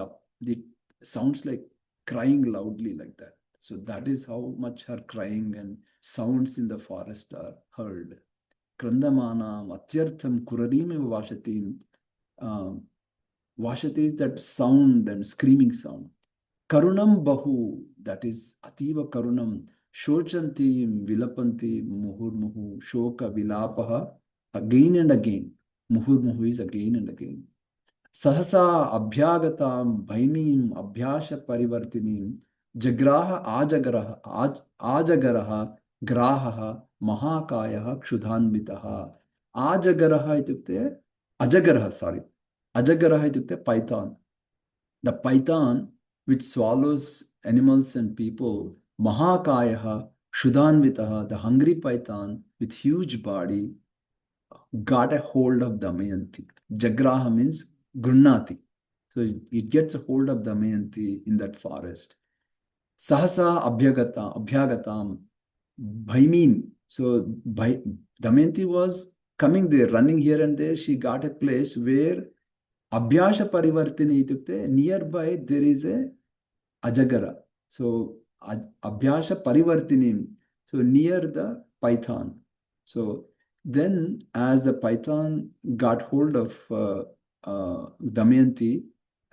sounds like crying loudly like that. So that is how much her crying and sounds in the forest are heard. Krandamanam atyartham kurarimeva vashatim. Vashati is that sound and screaming sound. Karunam bahu, that is ativa karunam. Shochanti vilapanti muhurmuhu. Shoka vilapaha. Again and again. Muhurmuhu is again and again. Sahasa abhyagatam bhaimim abhyasha parivartinim. Jagraha ajagaraha grahaha mahakayaha kshudhanvitaha. Ajagaraha itukte ajagaraha, sorry. Ajagaraha itukte python. The python which swallows animals and people, mahakayaha kshudhanvitaha, the hungry python with huge body, got a hold of Damayanti. Jagraha means Grunnati. So it gets a hold of Damayanti in that forest. Sahasa abhyagatam bhaimim. So Damayanti was coming there, running here and there. She got a place where abhyasha parivartini itukte, nearby there is a ajagara. So abhyasha parivartinim. So near the python. So then as the python got hold of Damayanti,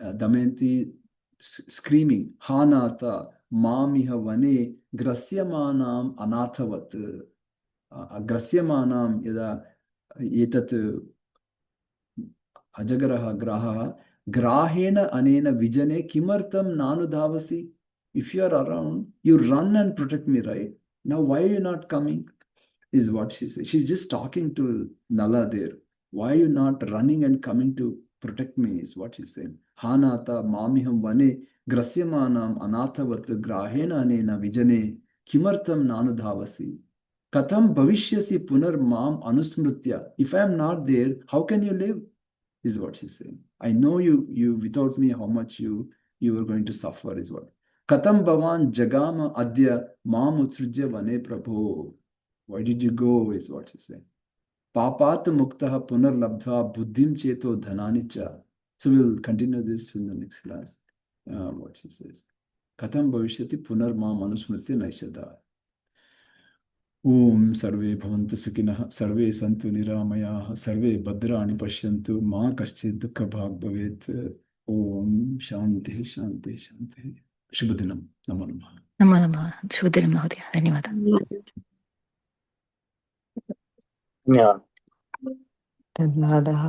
Damayanti screaming, Hanata, Mamiha Vane, Grasyamanam Anathavat. Grasyamanam yada etat ajagaraha graha grahena anena vijane kimartam nanu dhavasi. If you are around, you run and protect me, right? Now why are you not coming? Is what she says. She's just talking to Nala there. Why are you not running and coming to protect me? Is what she's saying. Hanata mamiham vane grasyamanam anathavat grahena anena vijane kimartam nanu dhavasi. Katham bhavishyasi punar mam anusmritya. If I am not there, how can you live? Is what she's saying. I know you without me, how much you are going to suffer, is what. Katham bhavan jagama adya mam utsrujya vane prabho. Why did you go, is what she's saying. Papat muktaha punar labdha buddhim cheto dhananicha. So we'll continue this in the next class. What she says. Katham bhavishyati punar mam anusmritya naishada. Om sarve bhavantu sukhinah, sarve santu niramayah, sarve bhadrani pashyantu, ma kaschid dukkha bhag bhavet. Om shanti shanti shanti. Shubhadinam. Namo namaha. नमो नमः शुभदिनं महोदय धन्यवादः धन्यवादः। धन्यवादः